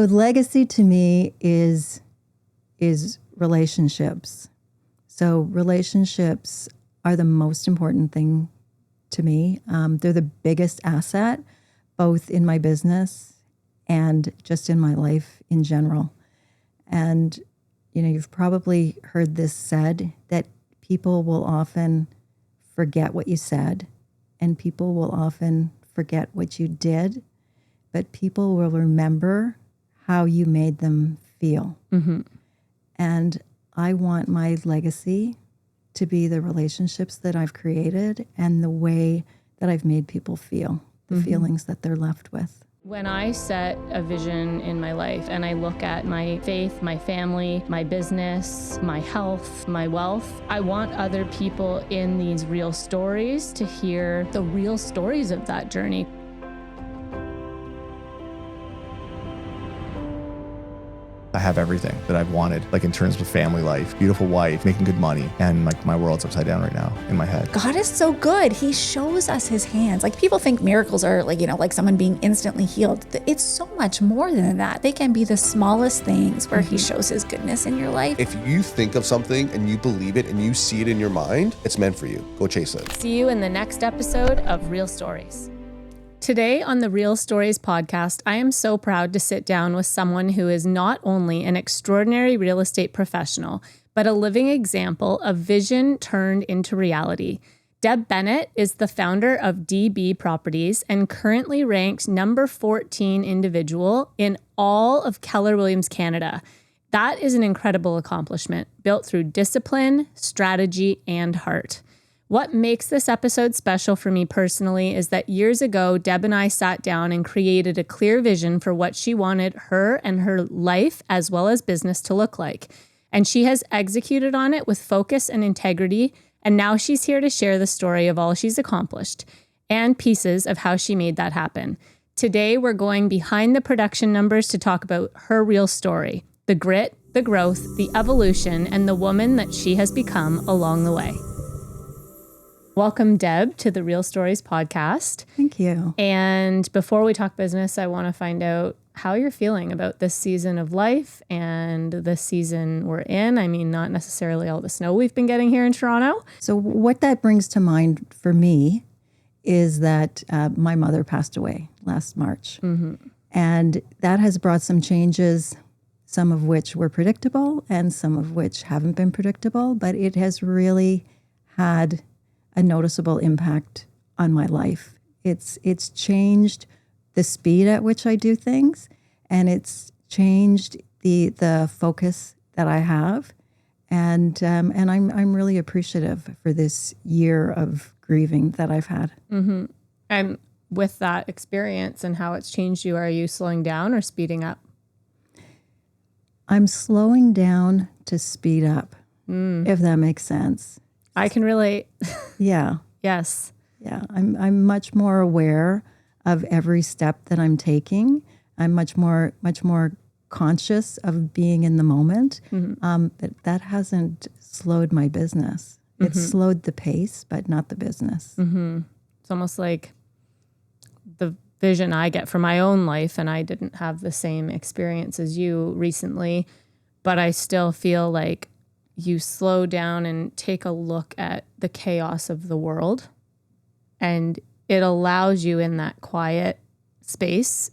So legacy to me is relationships. So relationships are the most important thing to me. They're the biggest asset, both in my business and just in my life in general. And, you've probably heard this said that people will often forget what you said and people will often forget what you did, but people will remember how you made them feel. Mm-hmm. And I want my legacy to be the relationships that I've created and the way that I've made people feel, the feelings that they're left with. When I set a vision in my life and I look at my faith, my family, my business, my health, my wealth, I want other people in these real stories to hear the real stories of that journey. I have everything that I've wanted, like in terms of family life, beautiful wife, making good money, and like my world's upside down right now in my head. God is so good. He shows us his hands. Like people think miracles are like someone being instantly healed. It's so much more than that. They can be the smallest things where he shows his goodness in your life. If you think of something and you believe it and you see it in your mind, it's meant for you. Go chase it. See you in the next episode of Real Stories. Today on the Real Stories podcast, I am so proud to sit down with someone who is not only an extraordinary real estate professional, but a living example of vision turned into reality. Deb Bennett is the founder of DB Properties and currently ranked number 14 individual in all of Keller Williams Canada. That is an incredible accomplishment built through discipline, strategy, and heart. What makes this episode special for me personally is that years ago, Deb and I sat down and created a clear vision for what she wanted her and her life as well as business to look like. And she has executed on it with focus and integrity. And now she's here to share the story of all she's accomplished and pieces of how she made that happen. Today, we're going behind the production numbers to talk about her real story, the grit, the growth, the evolution, and the woman that she has become along the way. Welcome, Deb, to the Real Stories podcast. Thank you. And before we talk business, I want to find out how you're feeling about this season of life and the season we're in. I mean, not necessarily all the snow we've been getting here in Toronto. So what that brings to mind for me is that my mother passed away last March. Mm-hmm. And that has brought some changes, some of which were predictable and some of which haven't been predictable, but it has really had a noticeable impact on my life. It's changed the speed at which I do things, and it's changed the focus that I have, and I'm really appreciative for this year of grieving that I've had. Mm-hmm. And with that experience and how it's changed you, are you slowing down or speeding up? I'm slowing down to speed up, if that makes sense. I can relate. Yeah. Yes. Yeah. I'm much more aware of every step that I'm taking. I'm much more conscious of being in the moment. Mm-hmm. But that hasn't slowed my business. Mm-hmm. It's slowed the pace, but not the business. Mm-hmm. It's almost like the vision I get for my own life, and I didn't have the same experience as you recently, but I still feel like you slow down and take a look at the chaos of the world, and it allows you in that quiet space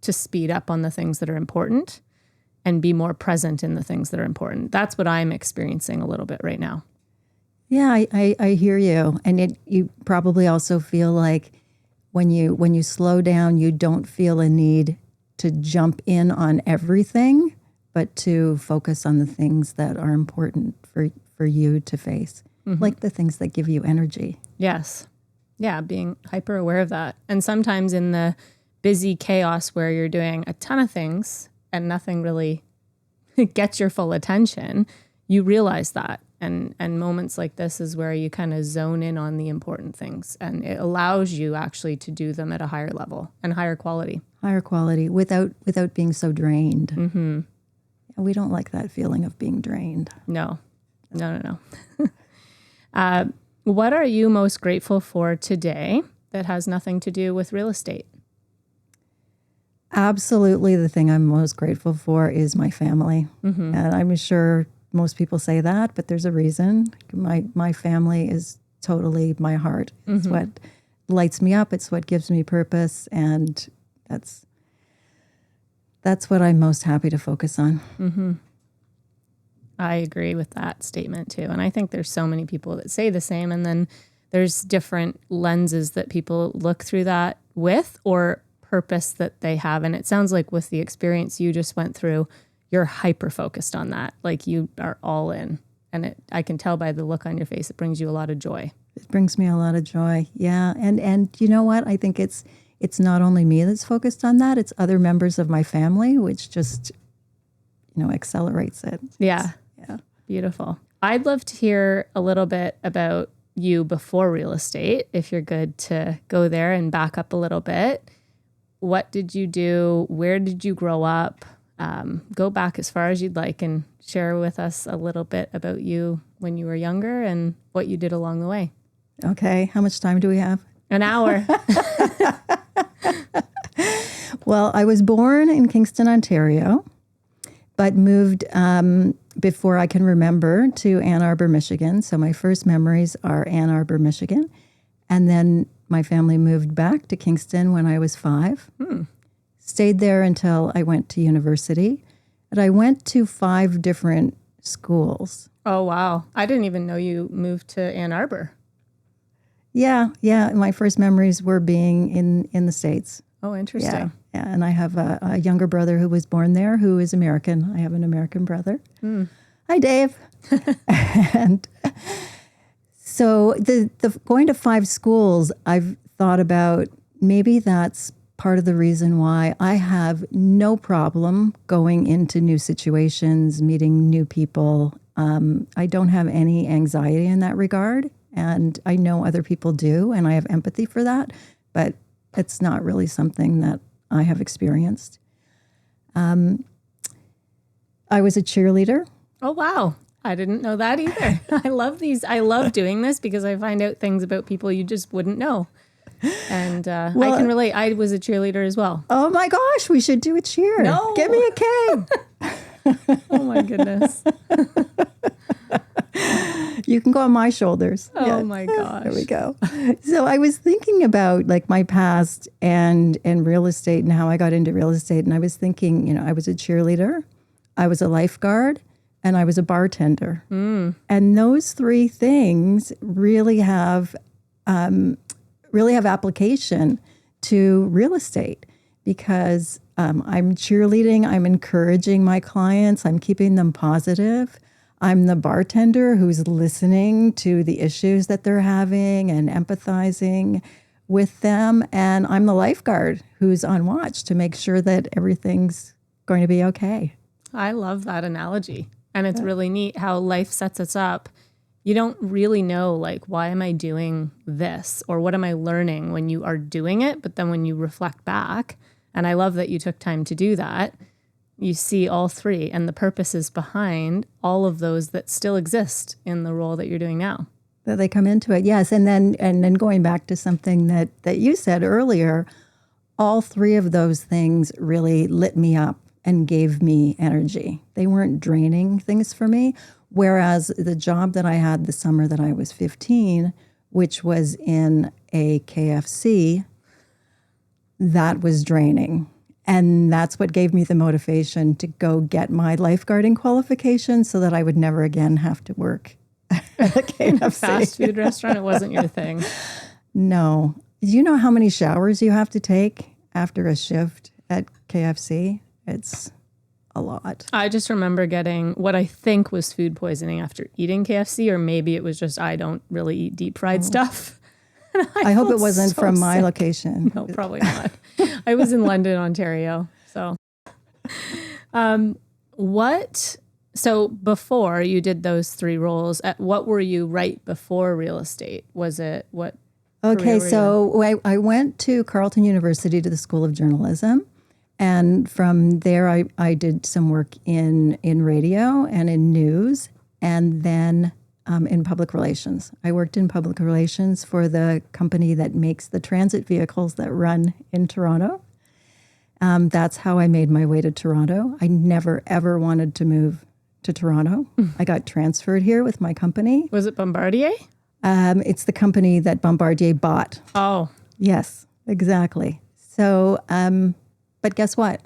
to speed up on the things that are important and be more present in the things that are important. That's what I'm experiencing a little bit right now. Yeah, I hear you. And you probably also feel like when you slow down, you don't feel a need to jump in on everything, but to focus on the things that are important for you to face, like the things that give you energy. Yes. Yeah, being hyper aware of that. And sometimes in the busy chaos where you're doing a ton of things and nothing really gets your full attention, you realize that. And moments like this is where you kind of zone in on the important things, and it allows you actually to do them at a higher level and higher quality. Higher quality without being so drained. Mm-hmm. We don't like that feeling of being drained. No. What are you most grateful for today that has nothing to do with real estate? Absolutely. The thing I'm most grateful for is my family. And I'm sure most people say that, but there's a reason. My family is totally my heart. It's what lights me up. It's what gives me purpose. And that's what I'm most happy to focus on. I agree with that statement too. And I think there's so many people that say the same. And then there's different lenses that people look through that with, or purpose that they have. And it sounds like with the experience you just went through, you're hyper focused on that. Like you are all in. And I can tell by the look on your face, it brings you a lot of joy. It brings me a lot of joy. Yeah. And you know what? I think it's not only me that's focused on that, it's other members of my family, which just, accelerates it. Yeah. Yeah. Beautiful. I'd love to hear a little bit about you before real estate, if you're good to go there and back up a little bit. What did you do? Where did you grow up? Go back as far as you'd like and share with us a little bit about you when you were younger and what you did along the way. Okay. How much time do we have? An hour. Well, I was born in Kingston, Ontario, but moved before I can remember to Ann Arbor, Michigan. So my first memories are Ann Arbor, Michigan. And then my family moved back to Kingston when I was 5. Stayed there until I went to university. And I went to 5 different schools. Oh, wow. I didn't even know you moved to Ann Arbor. Yeah. My first memories were being in the States. Oh, interesting. Yeah. And I have a younger brother who was born there who is American. I have an American brother. Hi, Dave. And so the going to 5 schools, I've thought about maybe that's part of the reason why I have no problem going into new situations, meeting new people. I don't have any anxiety in that regard. And I know other people do, and I have empathy for that. But it's not really something that I have experienced. I was a cheerleader. Oh, wow. I didn't know that either. I love these. I love doing this because I find out things about people you just wouldn't know. And I can relate. I was a cheerleader as well. Oh my gosh, we should do a cheer. No. Give me a K. Oh my goodness. You can go on my shoulders. Oh my gosh. There we go. So I was thinking about like my past and real estate and how I got into real estate. And I was thinking, I was a cheerleader, I was a lifeguard, and I was a bartender. And those 3 things really have application to real estate because I'm cheerleading, I'm encouraging my clients, I'm keeping them positive. I'm the bartender who's listening to the issues that they're having and empathizing with them. And I'm the lifeguard who's on watch to make sure that everything's going to be okay. I love that analogy. And it's really neat how life sets us up. You don't really know, like, why am I doing this? Or what am I learning when you are doing it? But then when you reflect back, and I love that you took time to do that, you see all 3 and the purposes behind all of those that still exist in the role that you're doing now. That they come into it, yes. And then going back to something that you said earlier, all 3 of those things really lit me up and gave me energy. They weren't draining things for me. Whereas the job that I had the summer that I was 15, which was in a KFC, that was draining. And that's what gave me the motivation to go get my lifeguarding qualification so that I would never again have to work at a KFC. Fast food restaurant, it wasn't your thing. No. Do you know how many showers you have to take after a shift at KFC? It's a lot. I just remember getting what I think was food poisoning after eating KFC, or maybe it was just I don't really eat deep fried stuff. I hope it wasn't so from my sick. location. No, probably not. I was in London, Ontario. So, so before you did those 3 roles, what were you right before real estate? Was it what? Okay, so I went to Carleton University to the School of Journalism. And from there, I did some work in radio and in news, and then in public relations. I worked in public relations for the company that makes the transit vehicles that run in Toronto. That's how I made my way to Toronto. I never, ever wanted to move to Toronto. I got transferred here with my company. Was it Bombardier? It's the company that Bombardier bought. Oh, Yes, exactly. So, but guess what?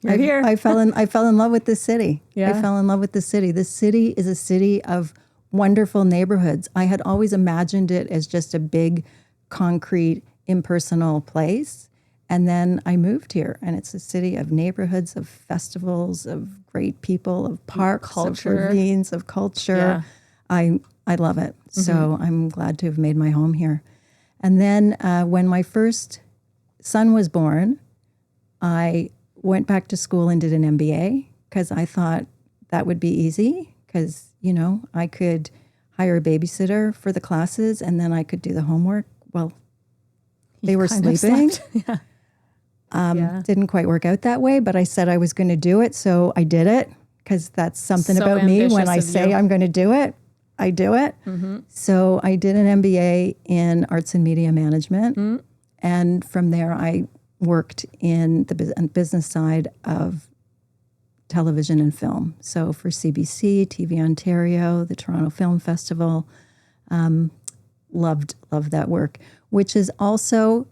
you're here. I fell in love with this city. Yeah. I fell in love with the city. This city is a city of wonderful neighborhoods. I had always imagined it as just a big, concrete, impersonal place. And then I moved here, and it's a city of neighborhoods, of festivals, of great people, of parks, Culture. of ravines, of culture. Yeah. I love it. So I'm glad to have made my home here. And then when my first son was born, I went back to school and did an MBA because I thought that would be easy because, I could hire a babysitter for the classes and then I could do the homework. Well, they were kind of sleeping. slept. Yeah. Didn't quite work out that way, but I said I was going to do it. So I did it because that's something So about me. When ambitious I of say you. I'm going to do it, I do it. So I did an MBA in arts and media management. And from there, I worked in the business side of television and film. So for CBC, TV Ontario, the Toronto Film Festival, loved that work, which is also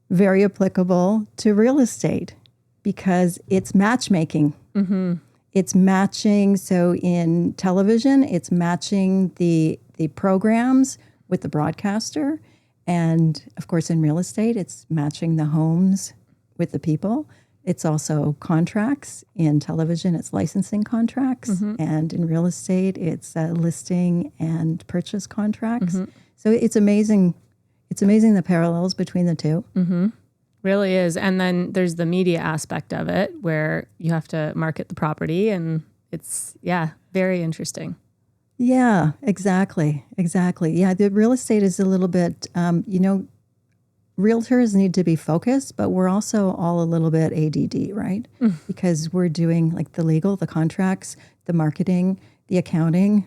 very applicable to real estate because it's matchmaking. It's matching. So in television, it's matching the programs with the broadcaster. And of course, in real estate, it's matching the homes with the people. It's also contracts. In television, it's licensing contracts. And in real estate, it's listing and purchase contracts. So it's amazing. It's amazing the parallels between the two. Really is. And then there's the media aspect of it where you have to market the property, and it's, very interesting. Yeah, exactly. Yeah, the real estate is a little bit, realtors need to be focused, but we're also all a little bit ADD, right? Because we're doing like the legal, the contracts, the marketing, the accounting,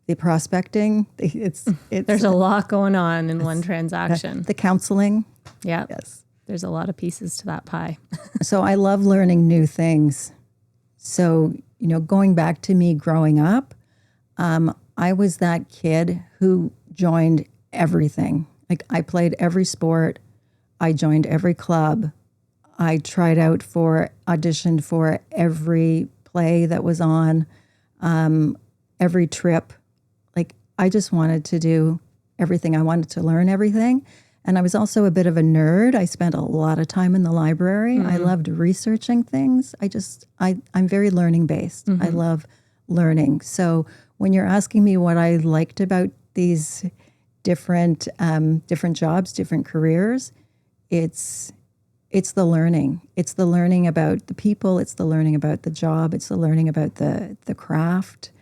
the prospecting. It's There's a lot going on in one transaction. the counseling. Yeah. Yes. There's a lot of pieces to that pie. So I love learning new things. So, going back to me growing up, I was that kid who joined everything. Like I played every sport. I joined every club. I auditioned for every play that was on, every trip. Like I just wanted to do everything. I wanted to learn everything. And I was also a bit of a nerd. I spent a lot of time in the library. I loved researching things. I'm very learning based. I love learning. So when you're asking me what I liked about these different jobs, different careers, it's the learning. It's the learning about the people. It's the learning about the job. It's the learning about the craft.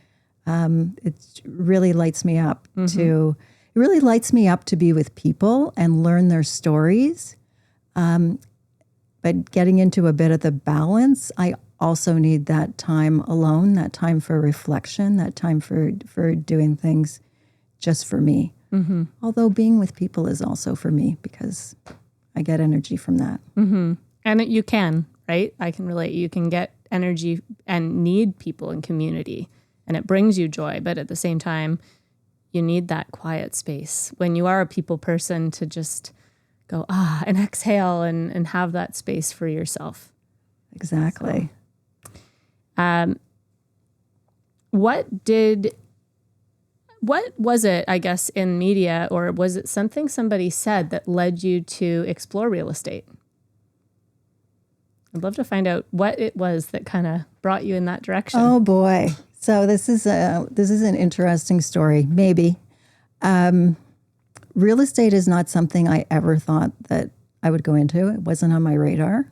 It really lights me up to be with people and learn their stories. But getting into a bit of the balance, I also need that time alone, that time for reflection, that time for doing things just for me. Although being with people is also for me because I get energy from that. And you can, right? I can relate. You can get energy and need people in community, and it brings you joy. But at the same time, you need that quiet space when you are a people person to just go, and exhale and have that space for yourself. Exactly. What was it, I guess, in media, or was it something somebody said that led you to explore real estate? I'd love to find out what it was that kind of brought you in that direction. Oh boy. So this is an interesting story, maybe. Real estate is not something I ever thought that I would go into. It wasn't on my radar.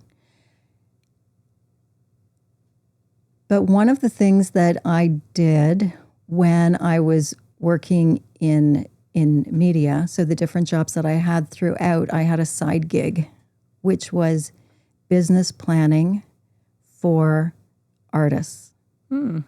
But one of the things that I did when I was working in media, so the different jobs that I had throughout, I had a side gig, which was business planning for artists.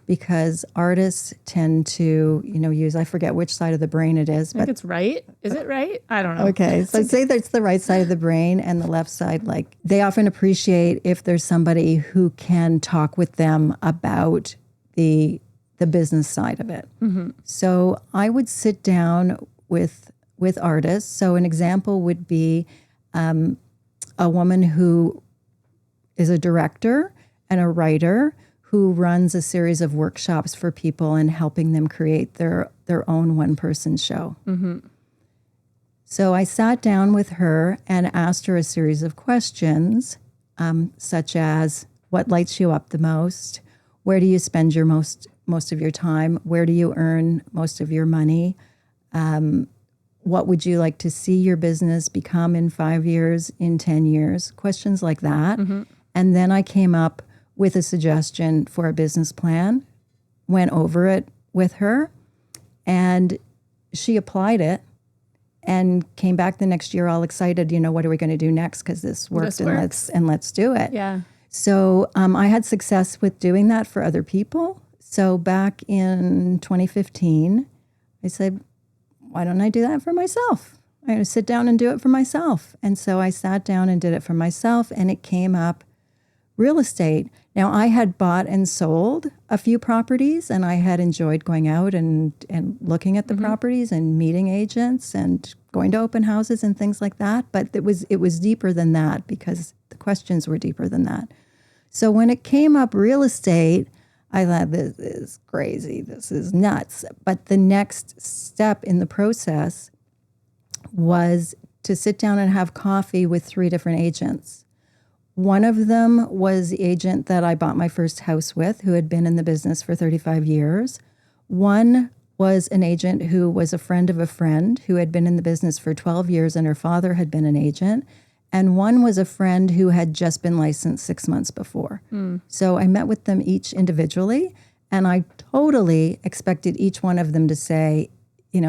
because artists tend to, use, I forget which side of the brain it is, I think but it's right. Is it right? I don't know. okay. So I'd say that's the right side of the brain, and the left side, like they often appreciate if there's somebody who can talk with them about the business side of it. So I would sit down with artists. So an example would be a woman who is a director and a writer who runs a series of workshops for people and helping them create their own one-person show. So I sat down with her and asked her a series of questions, such as what lights you up the most? Where do you spend your most of your time? Where do you earn most of your money? What would you like to see your business become in 5 years, in 10 years? Questions like that. And then I came up with a suggestion for a business plan, went over it with her, and she applied it and came back the next year all excited, what are we going to do next? Because this worked, and let's do it. Yeah. So I had success with doing that for other people. So back in 2015, I said, why don't I do that for myself? I'm going to sit down and do it for myself. And so I sat down and did it for myself, and it came up real estate. Now, I had bought and sold a few properties, and I had enjoyed going out and looking at the properties and meeting agents and going to open houses and things like that. But it was deeper than that because the questions were deeper than that. So when it came up real estate, I thought, this is crazy. This is nuts. But the next step in the process was to sit down and have coffee with 3 different agents. One of them was the agent that I bought my first house with, who had been in the business for 35 years. One was an agent who was a friend of a friend who had been in the business for 12 years, and her father had been an agent. And one was a friend who had just been licensed 6 months before. So I met with them each individually, and I totally expected each one of them to say,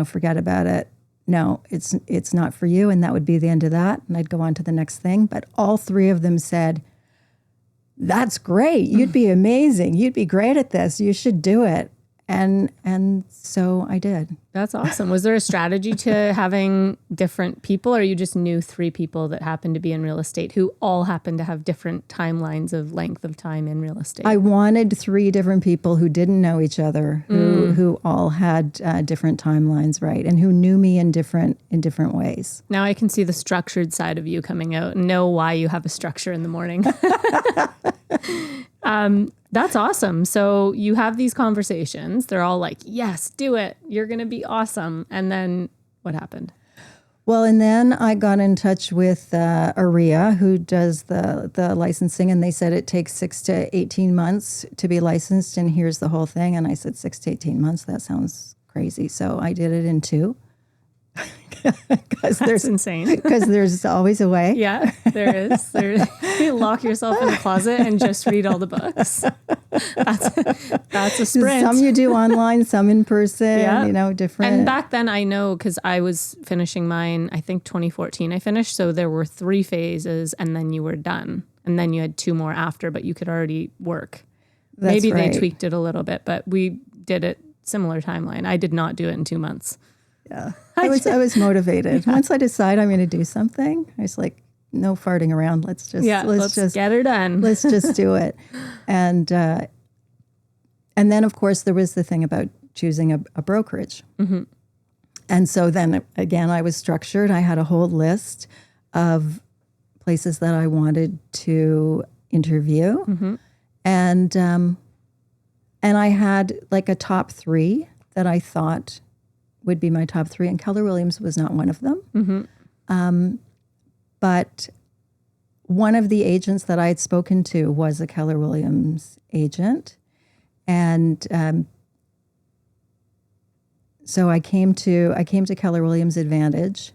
forget about it. No, it's not for you. And that would be the end of that. And I'd go on to the next thing. But all 3 of them said, that's great. You'd be amazing. You'd be great at this. You should do it. And so I did. That's awesome. Was there a strategy to having different people, or you just knew 3 people that happened to be in real estate who all happened to have different timelines of length of time in real estate? I wanted 3 different people who didn't know each other, who all had different timelines, right? And who knew me in different ways. Now I can see the structured side of you coming out and know why you have a structure in the morning. That's awesome. So you have these conversations. They're all like, yes, do it. You're going to be awesome. And then what happened? Well, and then I got in touch with AREA, who does the licensing, and they said it takes 6 to 18 months to be licensed, and here's the whole thing. And I said, 6 to 18 months? That sounds crazy. So I did it in 2. That's insane. Because there's always a way. Yeah, there is. You lock yourself in the closet and just read all the books. That's a sprint. Some you do online, some in person, different. And back then I know, because I was finishing mine, I think 2014 I finished. So there were 3 phases and then you were done. And then you had 2 more after, but you could already work. Maybe right. They tweaked it a little bit, but we did it similar timeline. I did not do it in 2 months. Yeah, I was motivated. Yeah. Once I decide I'm going to do something, I was like, no farting around. Let's just get her done. Let's just do it. And then of course there was the thing about choosing a brokerage. And so then again, I was structured. I had a whole list of places that I wanted to interview, and I had like a top 3 that I thought would be my top 3, and Keller Williams was not one of them. But one of the agents that I had spoken to was a Keller Williams agent, and so I came to Keller Williams Advantage,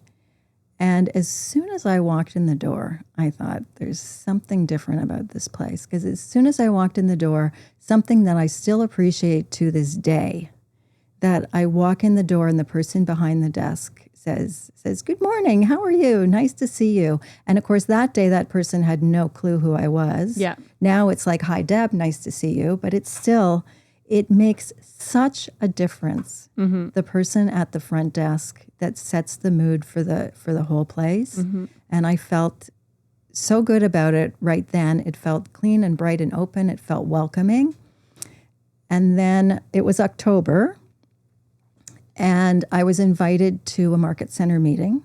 and as soon as I walked in the door, I thought there's something different about this place, because as soon as I walked in the door, something that I still appreciate to this day, that I walk in the door and the person behind the desk says, good morning, how are you? Nice to see you. And of course, that day, that person had no clue who I was. Yeah. Now it's like, hi, Deb, nice to see you. But it's still, it makes such a difference. The person at the front desk that sets the mood for the whole place. And I felt so good about it right then. It felt clean and bright and open. It felt welcoming. And then it was October, and I was invited to a market center meeting.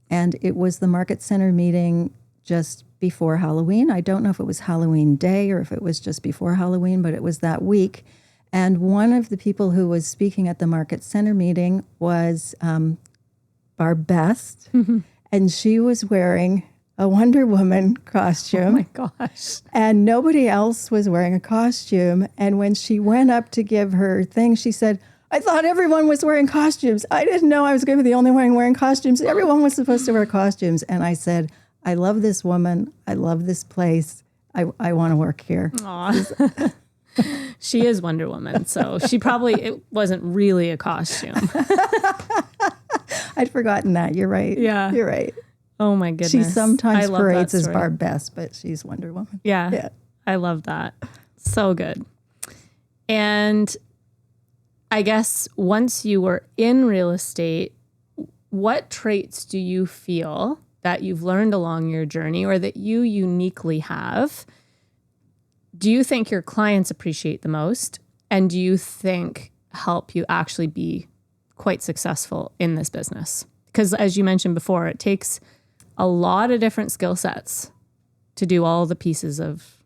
And it was the market center meeting just before Halloween. I don't know if it was Halloween day or if it was just before Halloween, but it was that week. And one of the people who was speaking at the market center meeting was Barb Best, and she was wearing a Wonder Woman costume. Oh my gosh. And nobody else was wearing a costume. And when she went up to give her thing, she said, I thought everyone was wearing costumes. I didn't know I was going to be the only one wearing costumes. Everyone was supposed to wear costumes. And I said, I love this woman. I love this place. I want to work here. Aw. She is Wonder Woman, so it wasn't really a costume. I'd forgotten that. You're right. Yeah. You're right. Oh my goodness. She sometimes I love parades that as story. Barb Best, but she's Wonder Woman. Yeah. I love that. So good. And I guess once you were in real estate, what traits do you feel that you've learned along your journey or that you uniquely have? Do you think your clients appreciate the most? And do you think help you actually be quite successful in this business? Because as you mentioned before, it takes a lot of different skill sets to do all the pieces of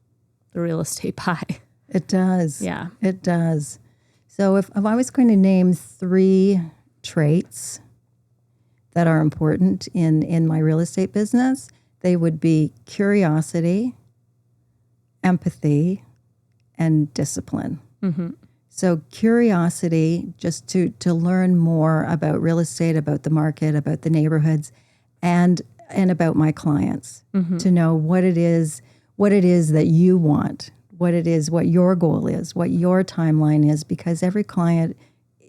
the real estate pie. It does. Yeah. It does. So if I was going to name 3 traits that are important in my real estate business, they would be curiosity, empathy, and discipline. So curiosity, just to learn more about real estate, about the market, about the neighborhoods, and about my clients, to know what it is that you want, what your goal is, what your timeline is, because every client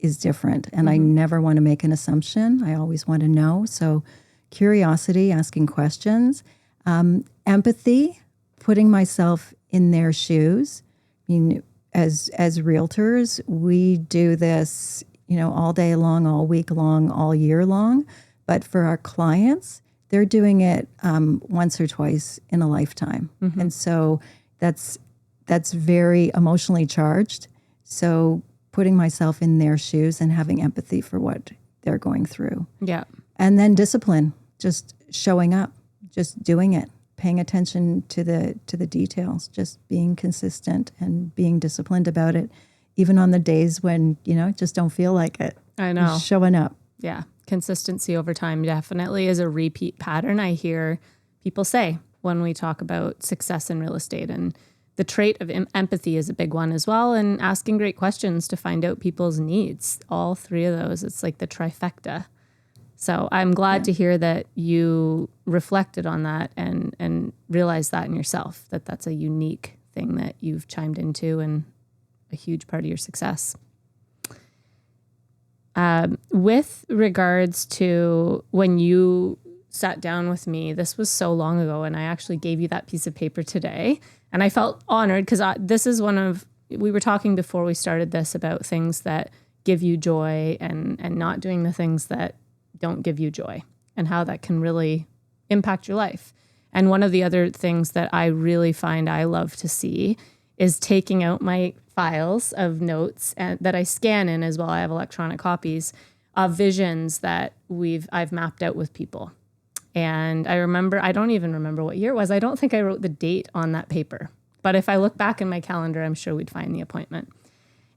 is different. And I never want to make an assumption. I always want to know. So curiosity, asking questions, empathy, putting myself in their shoes. I mean, as realtors, we do this, all day long, all week long, all year long. But for our clients, they're doing it once or twice in a lifetime. And so that's very emotionally charged. So putting myself in their shoes and having empathy for what they're going through. Yeah. And then discipline, just showing up, just doing it, paying attention to the details, just being consistent and being disciplined about it, even on the days when, just don't feel like it. I know. Just showing up. Yeah. Consistency over time definitely is a repeat pattern I hear people say when we talk about success in real estate. And the trait of empathy is a big one as well. And asking great questions to find out people's needs. All 3 of those, it's like the trifecta. So I'm glad to hear that you reflected on that and realized that in yourself, that that's a unique thing that you've chimed into and a huge part of your success. With regards to when you sat down with me, this was so long ago, and I actually gave you that piece of paper today. And I felt honored because this is we were talking before we started this about things that give you joy and not doing the things that don't give you joy and how that can really impact your life. And one of the other things that I really find I love to see is taking out my files of notes and that I scan in as well. I have electronic copies of visions that I've mapped out with people. And I don't even remember what year it was. I don't think I wrote the date on that paper. But if I look back in my calendar, I'm sure we'd find the appointment.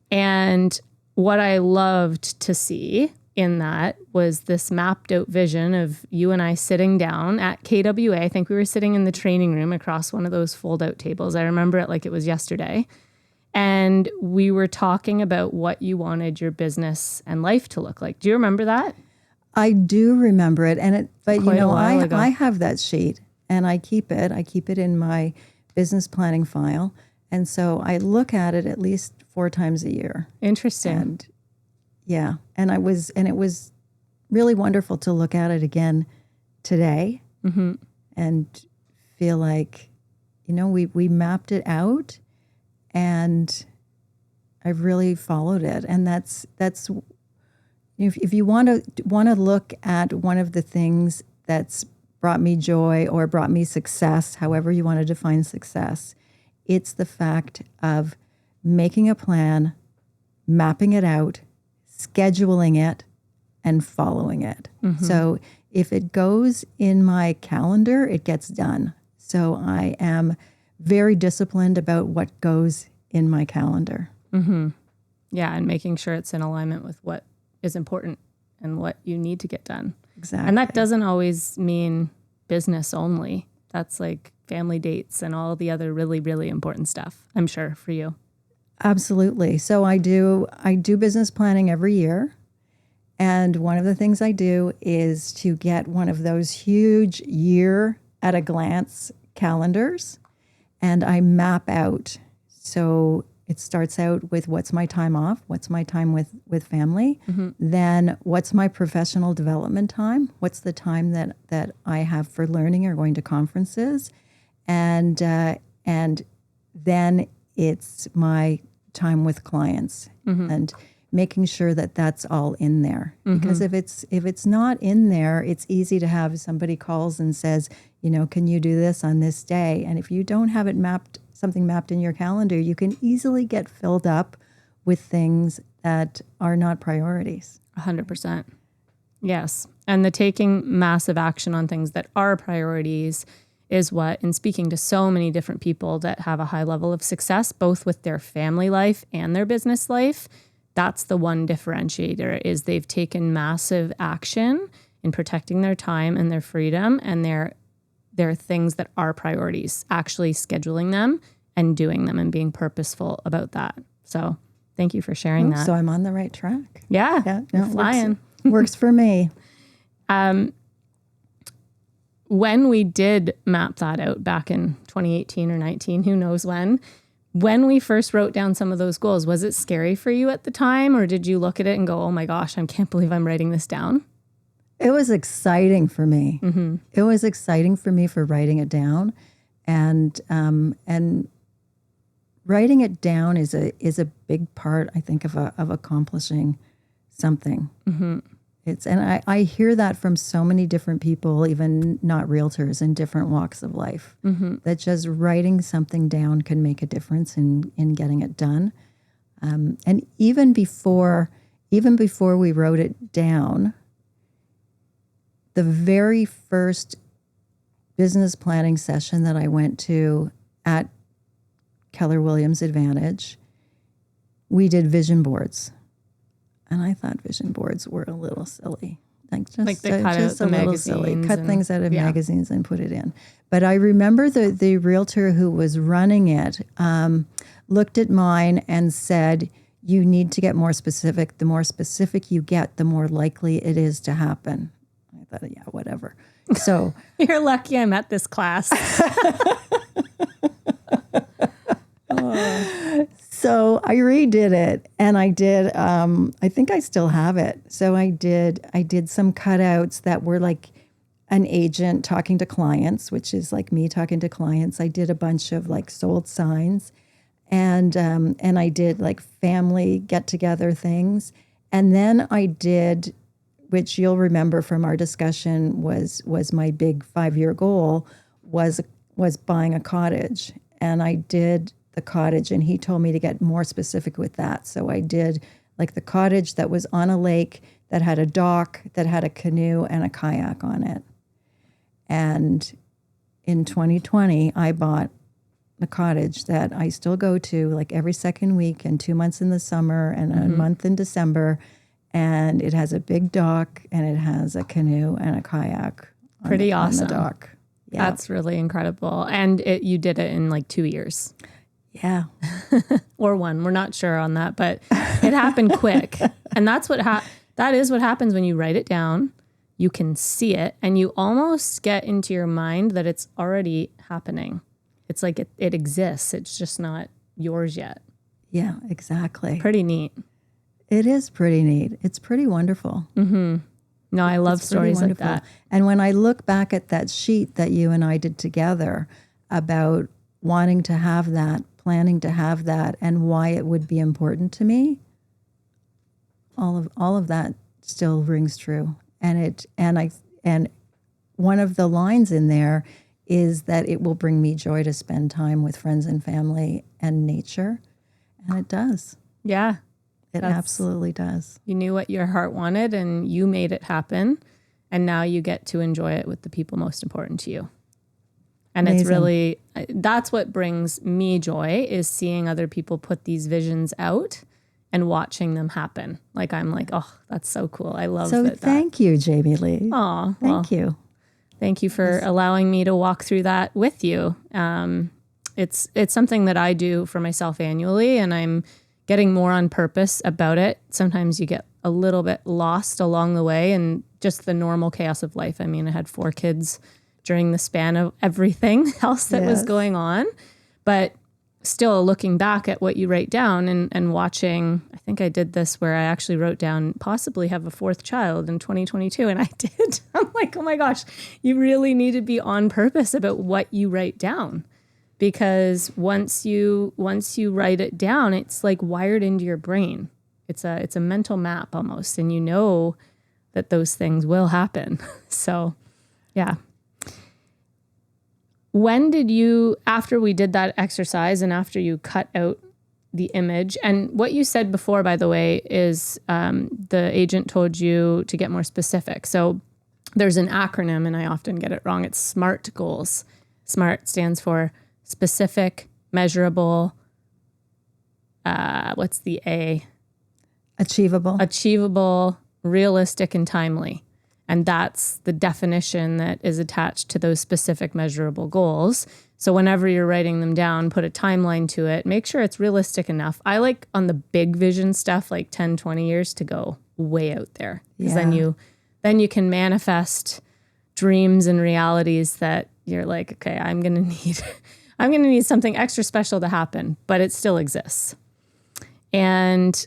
And what I loved to see in that was this mapped out vision of you and I sitting down at KWA. I think we were sitting in the training room across one of those fold out tables. I remember it like it was yesterday. And we were talking about what you wanted your business and life to look like. Do you remember that? I do remember it. But Quite a while ago. I have that sheet and I keep it. I keep it in my business planning file. And so I look at it at least 4 times a year. Interesting. And yeah. And it was really wonderful to look at it again today and feel like, we mapped it out and I've really followed it. And that's if you want to look at one of the things that's brought me joy or brought me success, however you want to define success, it's the fact of making a plan, mapping it out, scheduling it, and following it. So if it goes in my calendar, it gets done. So I am very disciplined about what goes in my calendar. Yeah, and making sure it's in alignment with what is important and what you need to get done. Exactly. And that doesn't always mean business only. That's like family dates and all the other really, really important stuff, I'm sure, for you. Absolutely. So I do business planning every year. And one of the things I do is to get one of those huge year at a glance calendars, and I map out. So it starts out with what's my time off, what's my time with family, then what's my professional development time, what's the time that I have for learning or going to conferences, and then it's my time with clients and making sure that that's all in there. Because if it's not in there, it's easy to have somebody calls and says, can you do this on this day? And if you don't have it something mapped in your calendar, you can easily get filled up with things that are not priorities. 100%. Yes. And the taking massive action on things that are priorities is what, in speaking to so many different people that have a high level of success, both with their family life and their business life, that's the one differentiator, is they've taken massive action in protecting their time and their freedom and their things that are priorities, actually scheduling them and doing them and being purposeful about that. So thank you for sharing that. So I'm on the right track. Yeah, No, flying. Works for me. When we did map that out back in 2018 or 19, who knows when we first wrote down some of those goals, was it scary for you at the time, or did you look at it and go, oh my gosh, I can't believe I'm writing this down? It was exciting for me. It was exciting for me for writing it down, and writing it down is a big part, I think, of accomplishing something. And I hear that from so many different people, even not realtors, in different walks of life, that just writing something down can make a difference in getting it done. And even before we wrote it down, the very first business planning session that I went to at Keller Williams Advantage, we did vision boards. And I thought vision boards were a little silly. Like they cut out the magazines. Cut things out of magazines and put it in. But I remember the realtor who was running it looked at mine and said, you need to get more specific. The more specific you get, the more likely it is to happen. I thought, yeah, whatever. So you're lucky I'm at this class. So I redid it, and I did. I think I still have it. So I did some cutouts that were like an agent talking to clients, which is like me talking to clients. I did a bunch of like sold signs, and I did like family get together things, and then I did, which you'll remember from our discussion was my big 5-year goal was buying a cottage, and I did the cottage, and he told me to get more specific with that. So I did like the cottage that was on a lake that had a dock, that had a canoe and a kayak on it. And in 2020, I bought the cottage that I still go to like every second week and 2 months in the summer and a month in December. And it has a big dock and it has a canoe and a kayak Pretty awesome. on the dock. Yeah. That's really incredible. And you did it in like 2 years. Yeah. Or one. We're not sure on that, but it happened quick. And that's that is what happens when you write it down. You can see it and you almost get into your mind that it's already happening. It's like it exists. It's just not yours yet. Yeah, exactly. Pretty neat. It is pretty neat. It's pretty wonderful. No, I love stories like that. And when I look back at that sheet that you and I did together about wanting to have that planning to have that and why it would be important to me, all of that still rings true. And one of the lines in there is that it will bring me joy to spend time with friends and family and nature. And it does. Yeah. It absolutely does. You knew what your heart wanted and you made it happen. And now you get to enjoy it with the people most important to you. And Amazing. It's really, that's what brings me joy, is seeing other people put these visions out and watching them happen. Like, I'm like, oh, that's so cool. I love So that. thank you, Jamie Lee. Oh, Thank you. Thank you for allowing me to walk through that with you. It's something that I do for myself annually, and I'm getting more on purpose about it. Sometimes you get a little bit lost along the way and just the normal chaos of life. I mean, I had 4 kids during the span of everything else that was going on, but still looking back at what you write down and watching, I think I did this where I actually wrote down possibly have a 4th child in 2022. And I did. I'm like, oh my gosh, you really need to be on purpose about what you write down, because once you write it down, it's like wired into your brain. It's a mental map almost. And you know that those things will happen. So yeah. When did you, after we did that exercise and after you cut out the image, and what you said before, by the way, is the agent told you to get more specific. So there's an acronym, and I often get it wrong. It's SMART goals. SMART stands for specific, measurable, what's the A? Achievable, realistic, and timely. And that's the definition that is attached to those specific measurable goals. So whenever you're writing them down, put a timeline to it. Make sure it's realistic enough. I like on the big vision stuff, like 10, 20 years, to go way out there. Because then you can manifest dreams and realities that you're like, okay, I'm gonna need something extra special to happen, but it still exists. And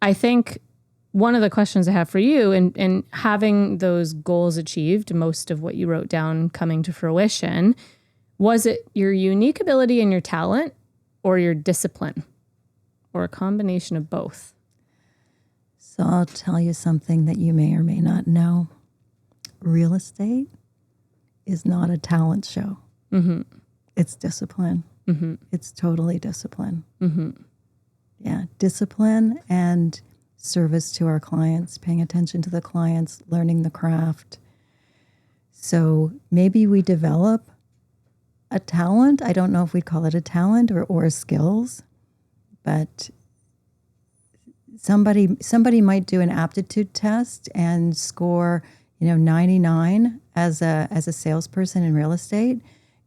I think one of the questions I have for you, in having those goals achieved, most of what you wrote down coming to fruition, was it your unique ability and your talent, or your discipline, or a combination of both? So I'll tell you something that you may or may not know. Real estate is not a talent show. Mm-hmm. It's discipline. Mm-hmm. It's totally discipline. Mm-hmm. Yeah, discipline and service to our clients, paying attention to the clients, learning the craft. So maybe we develop a talent. I don't know if we'd call it a talent or skills, but somebody might do an aptitude test and score, 99 as a salesperson in real estate.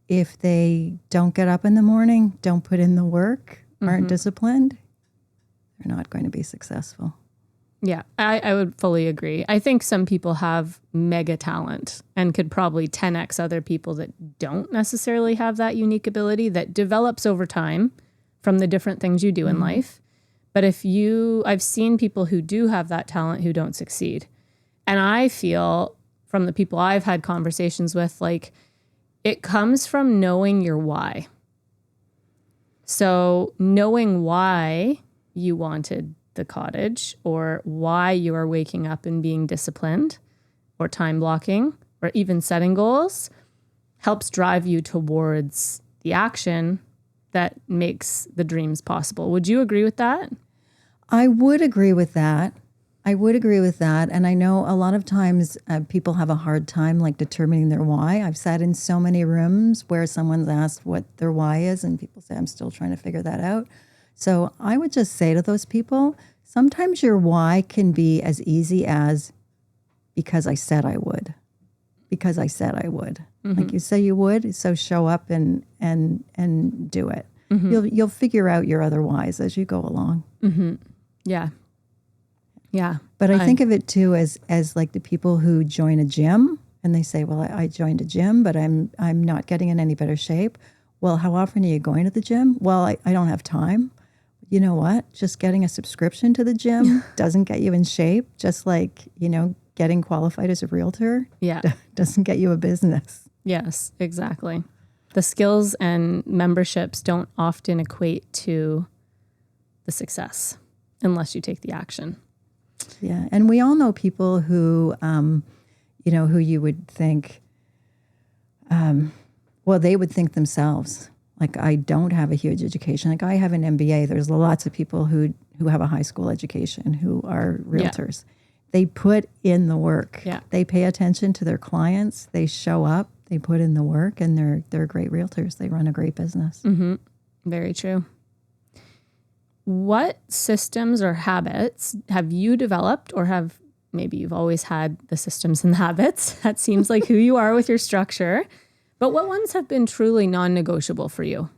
If they don't get up in the morning, don't put in the work, aren't disciplined, they're not going to be successful. Yeah, I would fully agree. I think some people have mega talent and could probably 10x other people that don't necessarily have that unique ability that develops over time from the different things you do in life. But I've seen people who do have that talent who don't succeed. And I feel from the people I've had conversations with, like, it comes from knowing your why. So knowing why you wanted the cottage, or why you are waking up and being disciplined, or time blocking, or even setting goals, helps drive you towards the action that makes the dreams possible. Would you agree with that? I would agree with that. And I know a lot of times people have a hard time like determining their why. I've sat in so many rooms where someone's asked what their why is, and people say, I'm still trying to figure that out. So I would just say to those people, sometimes your why can be as easy as, because I said I would. Because I said I would. Mm-hmm. Like you say you would, so show up and do it. Mm-hmm. You'll figure out your other whys as you go along. Mm-hmm. Yeah. Yeah. But I think of it too as like the people who join a gym and they say, well, I joined a gym, but I'm not getting in any better shape. Well, how often are you going to the gym? Well, I don't have time. You know what? Just getting a subscription to the gym doesn't get you in shape. Just like, getting qualified as a realtor doesn't get you a business. Yes, exactly. The skills and memberships don't often equate to the success unless you take the action. Yeah. And we all know people who, who you would think, they would think themselves, like, I don't have a huge education. Like, I have an MBA. There's lots of people who have a high school education who are realtors. Yeah. They put in the work. Yeah. They pay attention to their clients. They show up. They put in the work, and they're great realtors. They run a great business. Mm-hmm. Very true. What systems or habits have you developed, or have maybe you've always had the systems and the habits? That seems like who you are with your structure. But what ones have been truly non-negotiable for you?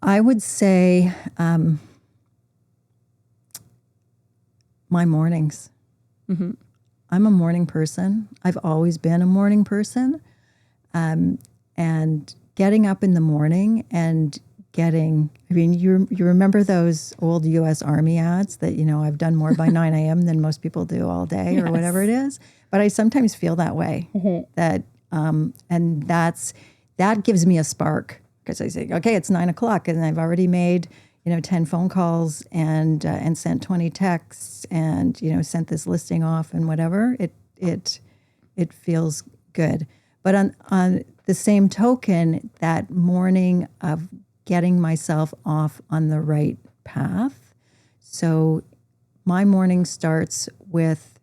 I would say my mornings. Mm-hmm. I'm a morning person. I've always been a morning person. And getting up in the morning and you remember those old U.S. Army ads that, I've done more by 9 a.m. than most people do all day or whatever it is. But I sometimes feel that way. Mm-hmm. And that gives me a spark, because I say, okay, it's 9 o'clock and I've already made 10 phone calls and sent 20 texts and, sent this listing off and whatever. It feels good. But on the same token, that morning of getting myself off on the right path. So my morning starts with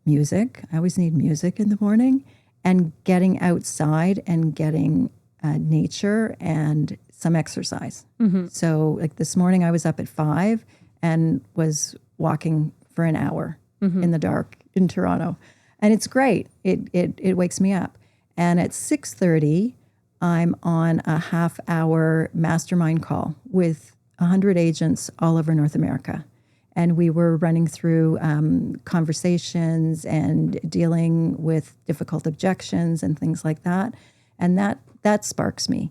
music. I always need music in the morning, and getting outside and getting nature and some exercise. Mm-hmm. So like this morning I was up at 5 and was walking for an hour in the dark in Toronto. And it's great. It wakes me up. And at 6:30, I'm on a half-hour mastermind call with 100 agents all over North America. And we were running through conversations and dealing with difficult objections and things like that. And that sparks me.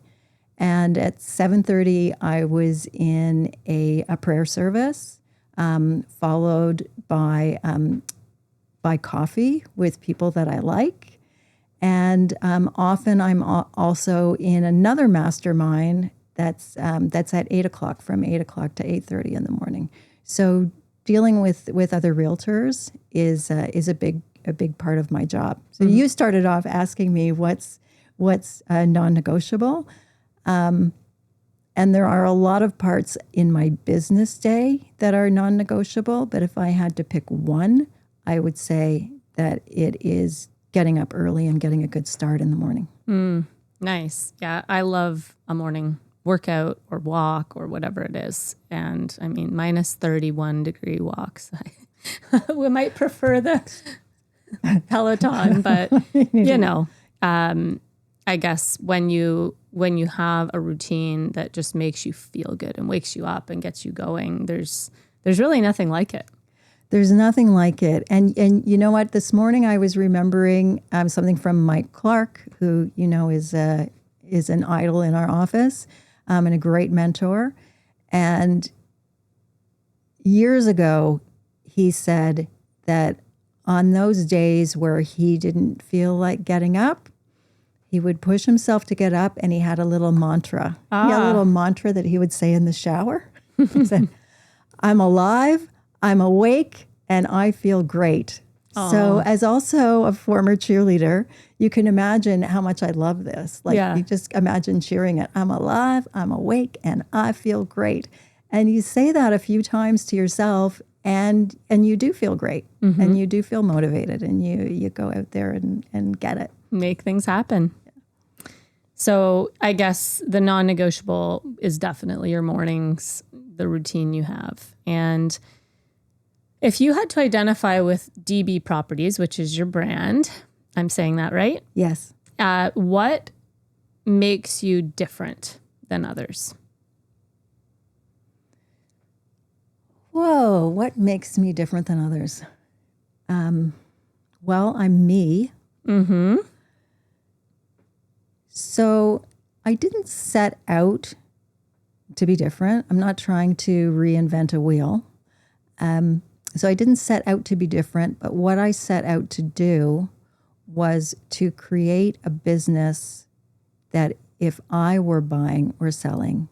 And at 7:30, I was in a prayer service, followed by coffee with people that I like. And often I'm also in another mastermind that's at 8 o'clock, from 8 o'clock to 8:30 in the morning. So dealing with other realtors is a big part of my job. So you started off asking me what's non-negotiable. And there are a lot of parts in my business day that are non-negotiable. But if I had to pick one, I would say that it is getting up early and getting a good start in the morning. Nice. Yeah, I love a morning workout or walk or whatever it is. And I mean, minus 31 degree walks. We might prefer the Peloton, but I guess when you have a routine that just makes you feel good and wakes you up and gets you going, there's really nothing like it. There's nothing like it. And you know what? This morning I was remembering something from Mike Clark, who, is an idol in our office and a great mentor. And years ago, he said that on those days where he didn't feel like getting up, he would push himself to get up, and he had a little mantra. He had a little mantra that he would say in the shower. He said, I'm alive, I'm awake, and I feel great. So as also a former cheerleader, you can imagine how much I love this. You just imagine cheering it. I'm alive, I'm awake, and I feel great. And you say that a few times to yourself, and you do feel great, and you do feel motivated, and you go out there and get it. Make things happen. So I guess the non-negotiable is definitely your mornings, the routine you have. And if you had to identify with DB Properties, which is your brand, I'm saying that right? Yes. What makes you different than others? Whoa, what makes me different than others? Well, I'm me. Mm-hmm. So I didn't set out to be different. I'm not trying to reinvent a wheel. So I didn't set out to be different, but what I set out to do was to create a business that if I were buying or selling,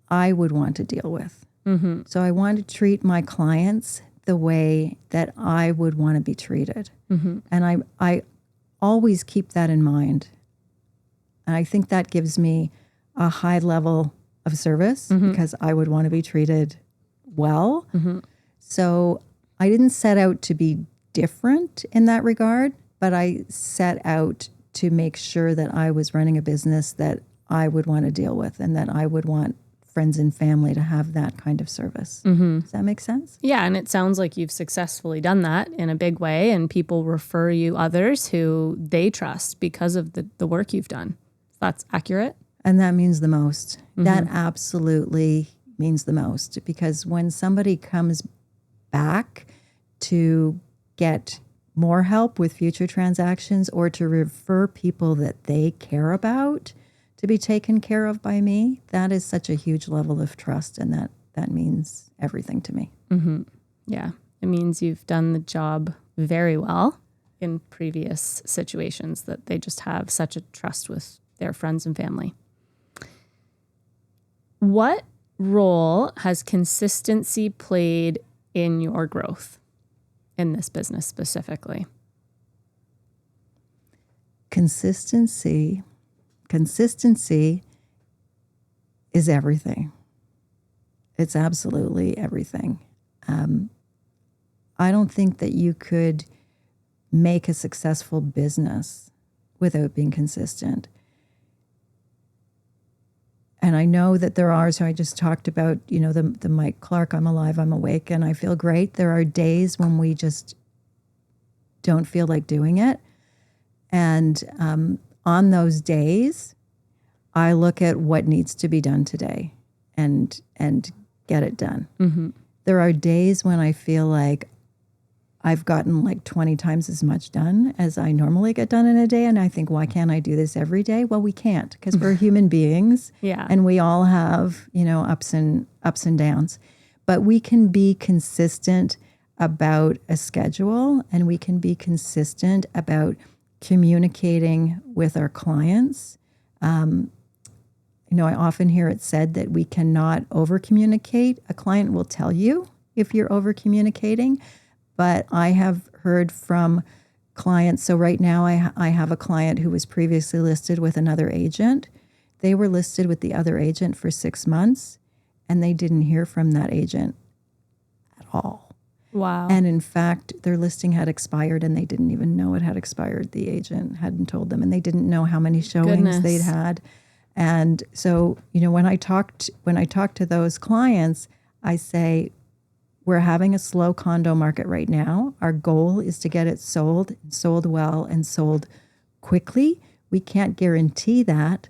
I would want to deal with. So I wanted to treat my clients the way that I would want to be treated. And I always keep that in mind. And I think that gives me a high level of service because I would want to be treated well. So I didn't set out to be different in that regard, but I set out to make sure that I was running a business that I would want to deal with and that I would want friends and family to have that kind of service. Does that make sense? Yeah, and it sounds like you've successfully done that in a big way, and people refer you others who they trust because of the work you've done. That's accurate. And that means the most. That absolutely means the most, because when somebody comes back to get more help with future transactions or to refer people that they care about to be taken care of by me, that is such a huge level of trust, and that means everything to me. Yeah, it means you've done the job very well in previous situations, that they just have such a trust with their friends and family. What role has consistency played in your growth in this business specifically? Consistency is everything. It's absolutely everything. I don't think that you could make a successful business without being consistent. And I know that there are, so I just talked about, the Mike Clark, I'm alive, I'm awake, and I feel great. There are days when we just don't feel like doing it. And on those days, I look at what needs to be done today and get it done. There are days when I feel like I've gotten like 20 times as much done as I normally get done in a day. And I think, why can't I do this every day? Well, we can't, because we're human beings. Yeah. And we all have, ups and downs. But we can be consistent about a schedule, and we can be consistent about communicating with our clients. I often hear it said that we cannot over communicate. A client will tell you if you're over communicating. But I have heard from clients. So right now I have a client who was previously listed with another agent. They were listed with the other agent for 6 months, and they didn't hear from that agent at all. Wow. And in fact, their listing had expired, and they didn't even know it had expired. The agent hadn't told them, and they didn't know how many showings they'd had. And so, when I talked to those clients, I say, we're having a slow condo market right now. Our goal is to get it sold well, and sold quickly. We can't guarantee that,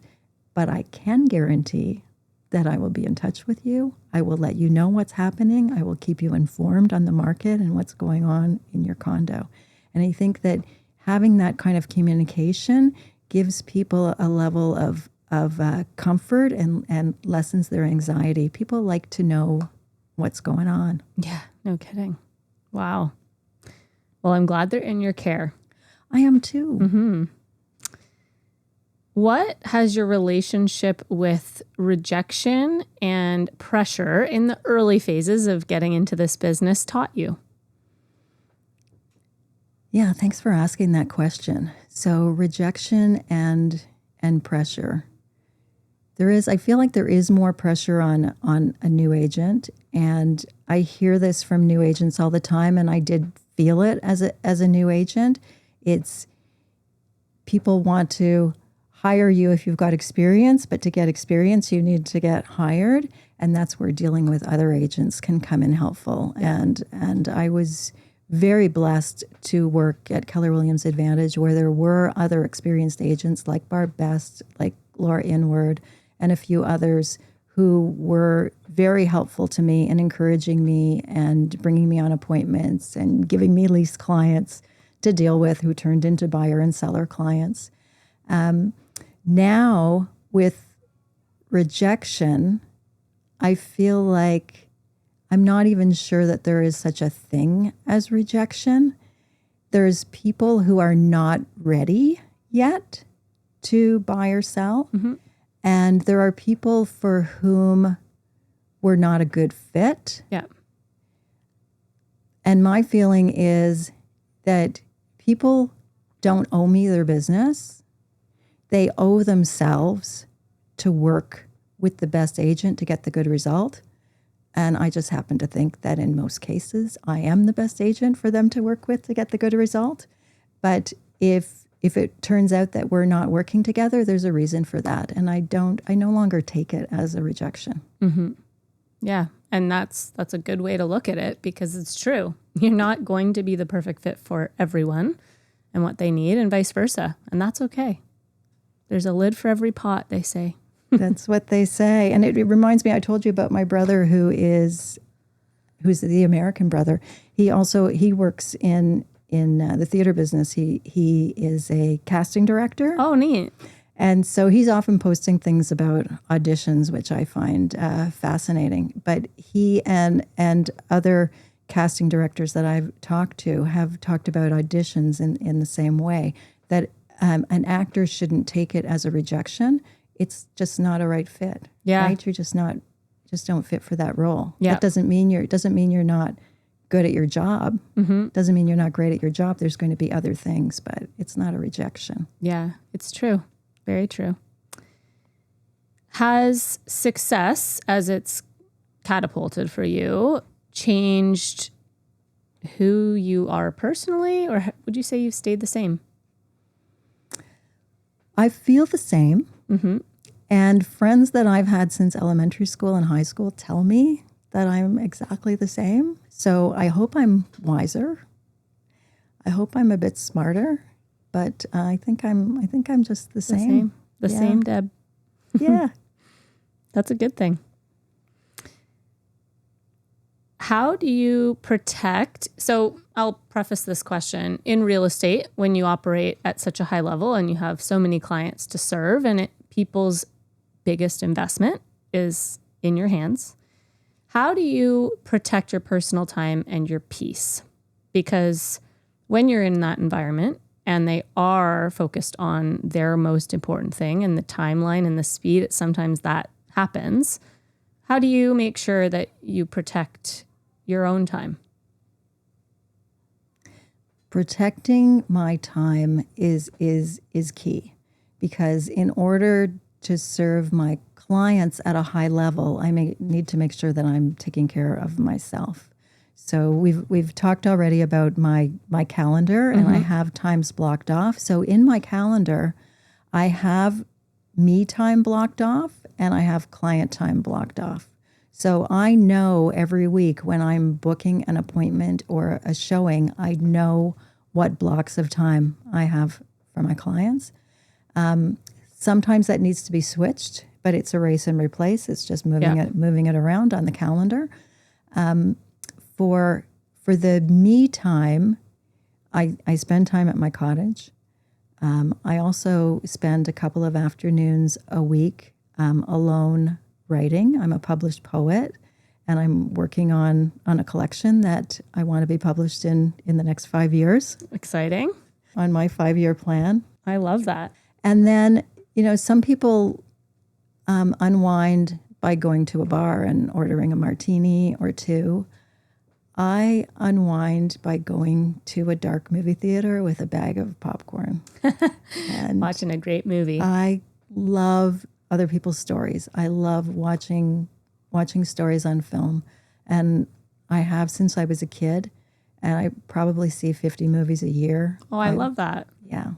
but I can guarantee that I will be in touch with you. I will let you know what's happening. I will keep you informed on the market and what's going on in your condo. And I think that having that kind of communication gives people a level of comfort and lessens their anxiety. People like to know what's going on. Yeah, no kidding. Wow. Well, I'm glad they're in your care. I am too. What has your relationship with rejection and pressure in the early phases of getting into this business taught you? Yeah, thanks for asking that question. So rejection and pressure. I feel like there is more pressure on a new agent, and I hear this from new agents all the time, and I did feel it as a new agent. It's people want to hire you if you've got experience, but to get experience, you need to get hired, and that's where dealing with other agents can come in helpful. And I was very blessed to work at Keller Williams Advantage, where there were other experienced agents like Barb Best, like Laura Inward, and a few others who were very helpful to me and encouraging me and bringing me on appointments and giving me lease clients to deal with who turned into buyer and seller clients. Now, with rejection, I feel like I'm not even sure that there is such a thing as rejection. there's people who are not ready yet to buy or sell. And there are people for whom we're not a good fit. Yeah. And my feeling is that people don't owe me their business. They owe themselves to work with the best agent to get the good result. And I just happen to think that in most cases, I am the best agent for them to work with to get the good result. But if it turns out that we're not working together, there's a reason for that. And I no longer take it as a rejection. Yeah. And that's a good way to look at it, because it's true. You're not going to be the perfect fit for everyone and what they need, and vice versa. And that's okay. There's a lid for every pot, they say. That's what they say. And it reminds me, I told you about my brother who's the American brother. He works in the theater business. He is a casting director. Oh, neat. And so he's often posting things about auditions, which I find fascinating. But he and other casting directors that I've talked to have talked about auditions in the same way, that an actor shouldn't take it as a rejection. It's just not a right fit. Yeah. Right? You're just don't fit for that role. Yeah. That doesn't mean you're not good at your job. Doesn't mean you're not great at your job. There's going to be other things, but it's not a rejection. Yeah, it's true. Very true. Has success, as it's catapulted for you, changed who you are personally, or would you say you've stayed the same? I feel the same. And friends that I've had since elementary school and high school tell me that I'm exactly the same. So I hope I'm wiser. I hope I'm a bit smarter, but I think I'm just the same. The same, Deb. Yeah. That's a good thing. How do you protect? So I'll preface this question. In real estate, when you operate at such a high level and you have so many clients to serve, and people's biggest investment is in your hands, how do you protect your personal time and your peace? Because when you're in that environment and they are focused on their most important thing and the timeline and the speed, sometimes that happens. How do you make sure that you protect your own time? Protecting my time is key, because in order to serve my clients at a high level, I need to make sure that I'm taking care of myself. So we've talked already about my calendar, and I have times blocked off. So in my calendar, I have me time blocked off and I have client time blocked off. So I know every week when I'm booking an appointment or a showing, I know what blocks of time I have for my clients. Sometimes that needs to be switched, but it's erase and replace. It's just moving it around on the calendar. For the me time, I spend time at my cottage. I also spend a couple of afternoons a week alone writing. I'm a published poet, and I'm working on a collection that I want to be published in the next 5 years. Exciting. On my 5-year plan. I love that. And then, some people unwind by going to a bar and ordering a martini or two. I unwind by going to a dark movie theater with a bag of popcorn. And Watching a great movie. I love other people's stories. I love watching stories on film. And I have since I was a kid, and I probably see 50 movies a year. Oh, I love that. Yeah.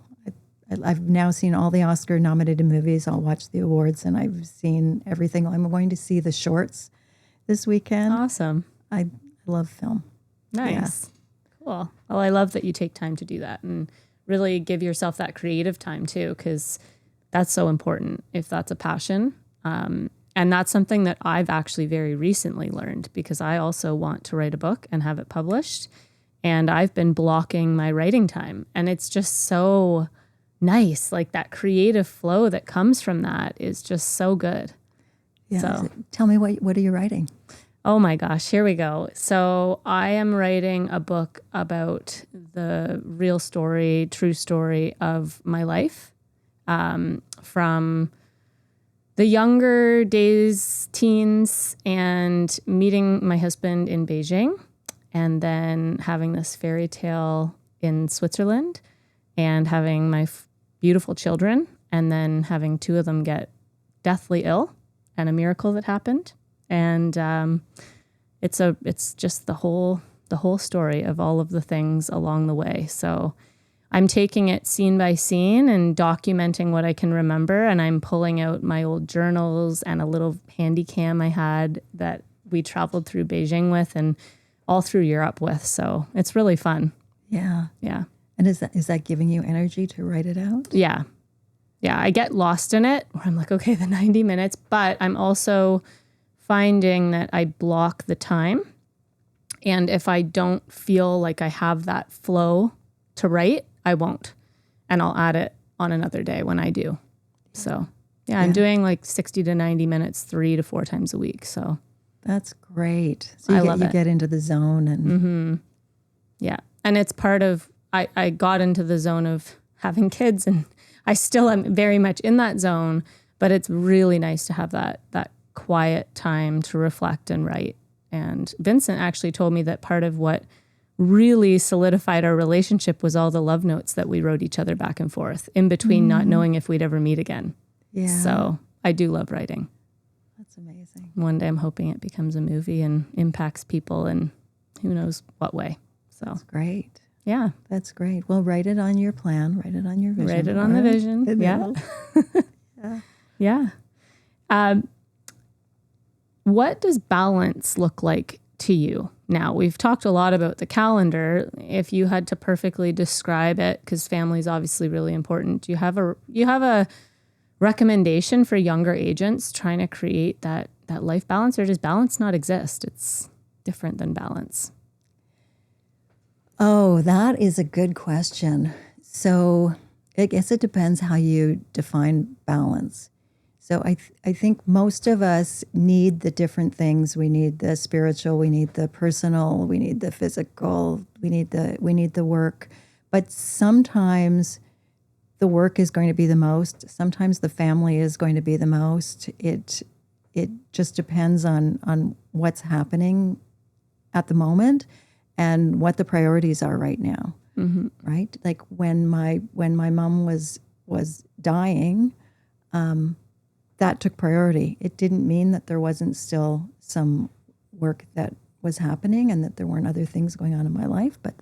I've now seen all the Oscar-nominated movies. I'll watch the awards, and I've seen everything. I'm going to see the shorts this weekend. Awesome. I love film. Nice. Yeah. Cool. Well, I love that you take time to do that and really give yourself that creative time too, because that's so important if that's a passion. And that's something that I've actually very recently learned, because I also want to write a book and have it published. And I've been blocking my writing time, and it's just so nice. Like that creative flow that comes from that is just so good. Yeah. So Tell me, what are you writing? Oh my gosh, here we go. So I am writing a book about the real story, true story of my life, from the younger days, teens, and meeting my husband in Beijing, and then having this fairy tale in Switzerland, and having my beautiful children, and then having 2 of them get deathly ill, and a miracle that happened. And it's just the whole story of all of the things along the way. So I'm taking it scene by scene and documenting what I can remember. And I'm pulling out my old journals and a little handy cam I had that we traveled through Beijing with and all through Europe with. So it's really fun. Yeah. Yeah. And is that giving you energy to write it out? Yeah. Yeah. I get lost in it where I'm like, okay, the 90 minutes, but I'm also finding that I block the time. And if I don't feel like I have that flow to write, I won't. And I'll add it on another day when I do. So yeah, I'm doing like 60 to 90 minutes, 3 to 4 times a week. So that's great. So you get into the zone and yeah. And it's part of, I got into the zone of having kids, and I still am very much in that zone, but it's really nice to have that quiet time to reflect and write. And Vincent actually told me that part of what really solidified our relationship was all the love notes that we wrote each other back and forth in between, not knowing if we'd ever meet again. Yeah. So I do love writing. That's amazing. One day I'm hoping it becomes a movie and impacts people in who knows what way. So that's great. Yeah. That's great. Well, write it on your plan. Write it on your vision. Write it on the vision. Yeah. Yeah. What does balance look like to you now? We've talked a lot about the calendar. If you had to perfectly describe it, because family is obviously really important, do you have a recommendation for younger agents trying to create that life balance, or does balance not exist? It's different than balance. Oh, that is a good question. So I guess it depends how you define balance. So I think most of us need the different things. We need the spiritual, we need the personal, we need the physical, we need the work. But sometimes the work is going to be the most. Sometimes the family is going to be the most. It just depends on what's happening at the moment and what the priorities are right now. Mm-hmm. Right? Like when my mom was dying, that took priority. It didn't mean that there wasn't still some work that was happening and that there weren't other things going on in my life, but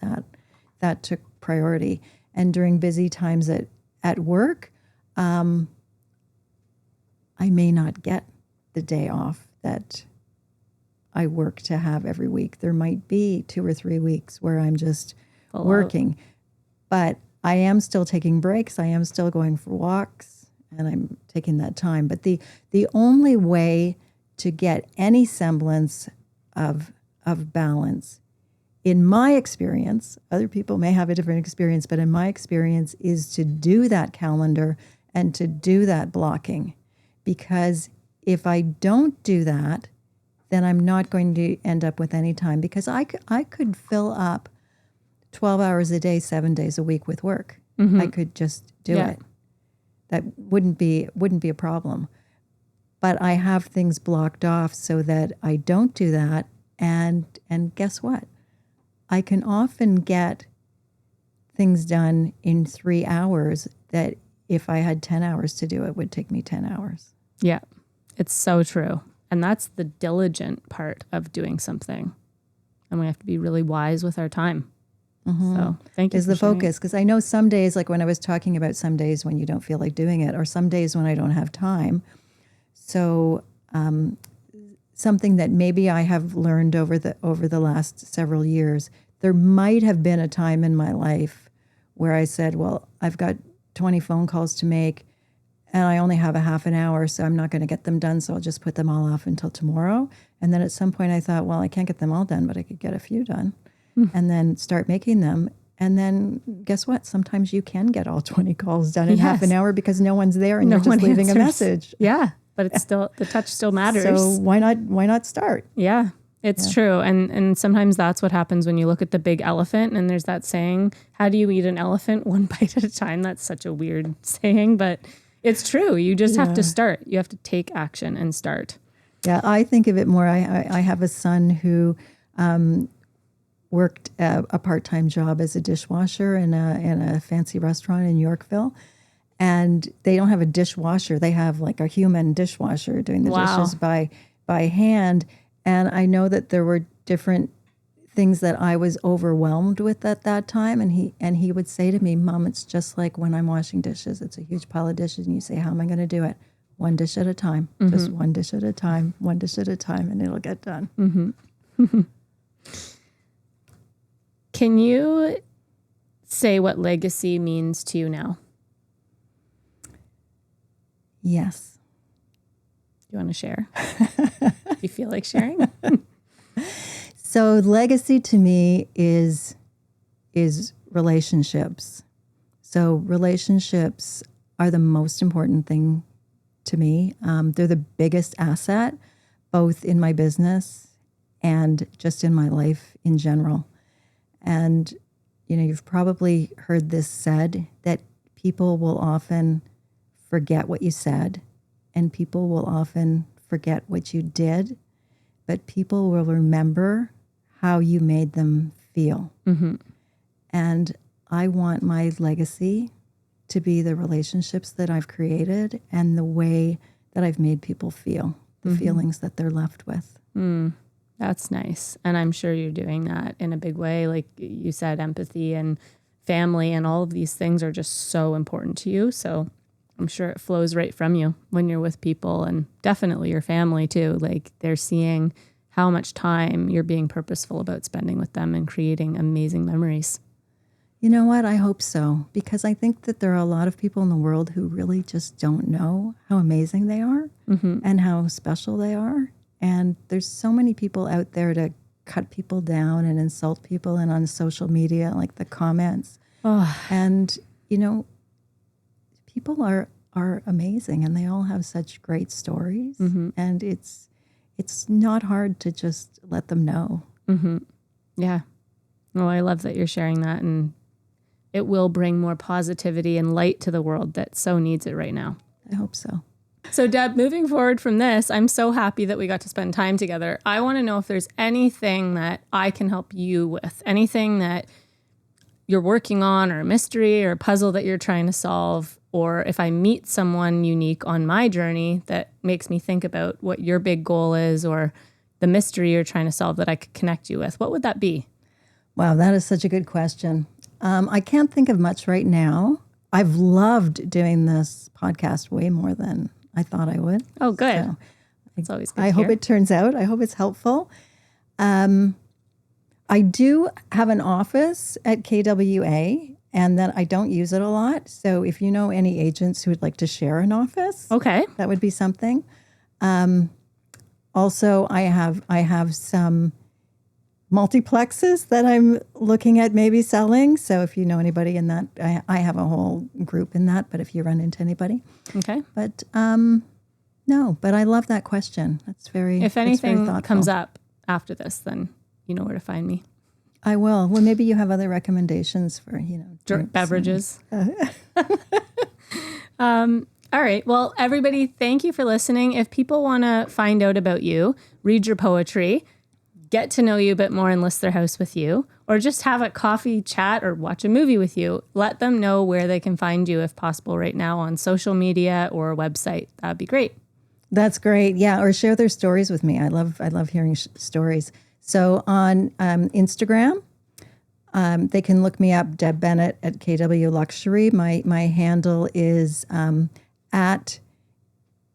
that took priority. And during busy times at work, I may not get the day off that I work to have every week. There might be 2 or 3 weeks where I'm just working, but I am still taking breaks. I am still going for walks, and I'm taking that time. But the only way to get any semblance of balance, in my experience, other people may have a different experience, but in my experience, is to do that calendar and to do that blocking. Because if I don't do that, then I'm not going to end up with any time, because I could fill up 12 hours a day, 7 days a week with work. Mm-hmm. I could just do it. That wouldn't be a problem. But I have things blocked off so that I don't do that. And guess what? I can often get things done in 3 hours that if I had 10 hours to do it would take me 10 hours. Yeah, it's so true. And that's the diligent part of doing something. And we have to be really wise with our time. Mm-hmm. So thank you. Is the focus. Because I know some days, like when I was talking about some days when you don't feel like doing it, or some days when I don't have time. So something that maybe I have learned over the last several years, there might have been a time in my life where I said, well, I've got 20 phone calls to make and I only have a half an hour, so I'm not going to get them done, so I'll just put them all off until tomorrow. And then at some point I thought, well, I can't get them all done, but I could get a few done. And then start making them. And then guess what? Sometimes you can get all 20 calls done in half an hour because no one's there and you're just leaving a message. Yeah, but it's still, the touch still matters. So why not start? Yeah. It's true. And sometimes that's what happens when you look at the big elephant, and there's that saying, how do you eat an elephant? One bite at a time. That's such a weird saying, but it's true. You just have to start. You have to take action and start. Yeah, I think of it more. I have a son who worked a part-time job as a dishwasher in a fancy restaurant in Yorkville. And they don't have a dishwasher. They have like a human dishwasher doing the dishes by hand. And I know that there were different things that I was overwhelmed with at that time. And he would say to me, Mom, it's just like when I'm washing dishes. It's a huge pile of dishes. And you say, how am I going to do it? One dish at a time, just one dish at a time, one dish at a time, and it'll get done. Mm-hmm. Can you say what legacy means to you now? Yes. Do you want to share? Do you feel like sharing? So legacy to me is relationships. So relationships are the most important thing to me. They're the biggest asset, both in my business and just in my life in general. And, you've probably heard this said that people will often forget what you said, and people will often forget what you did, but people will remember how you made them feel. Mm-hmm. And I want my legacy to be the relationships that I've created and the way that I've made people feel, the feelings that they're left with. That's nice. And I'm sure you're doing that in a big way. Like you said, empathy and family and all of these things are just so important to you. So I'm sure it flows right from you when you're with people, and definitely your family too. Like they're seeing how much time you're being purposeful about spending with them and creating amazing memories. You know what? I hope so, because I think that there are a lot of people in the world who really just don't know how amazing they are and how special they are. And there's so many people out there to cut people down and insult people, and on social media, like the comments. And, people are amazing, and they all have such great stories. And it's not hard to just let them know. Yeah. Well, I love that you're sharing that, and it will bring more positivity and light to the world that so needs it right now. I hope so. So Deb, moving forward from this, I'm so happy that we got to spend time together. I want to know if there's anything that I can help you with, anything that you're working on, or a mystery or a puzzle that you're trying to solve, or if I meet someone unique on my journey that makes me think about what your big goal is or the mystery you're trying to solve that I could connect you with, what would that be? Wow, that is such a good question. I can't think of much right now. I've loved doing this podcast way more than I thought I would. Oh, good. So it's always good. I hope it turns out. I hope it's helpful. I do have an office at KWA, and then I don't use it a lot. So if you know any agents who would like to share an office, okay, that would be something. Also, I have some multiplexes that I'm looking at maybe selling. So if you know anybody in that, I have a whole group in that, but if you run into anybody. Okay. But no, but I love that question. That's very If anything thoughtful. comes up after this, then you know where to find me. I will. Well, maybe you have other recommendations for, drinks beverages. All right. Well, everybody, thank you for listening. If people want to find out about you, read your poetry, get to know you a bit more and list their house with you, or just have a coffee chat or watch a movie with you, let them know where they can find you if possible right now on social media or a website. That'd be great. That's great. Yeah. Or share their stories with me. I love hearing stories. So on Instagram, they can look me up, Deb Bennett at KW Luxury. My handle is at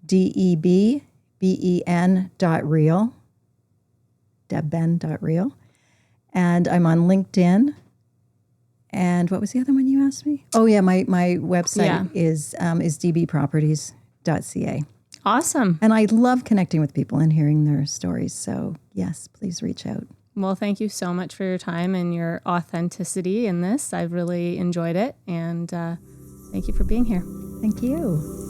debben.real, debben.real. And I'm on LinkedIn. And what was the other one you asked me? Oh, yeah, my website is dbproperties.ca. Awesome. And I love connecting with people and hearing their stories. So yes, please reach out. Well, thank you so much for your time and your authenticity in this. I've really enjoyed it. And thank you for being here. Thank you.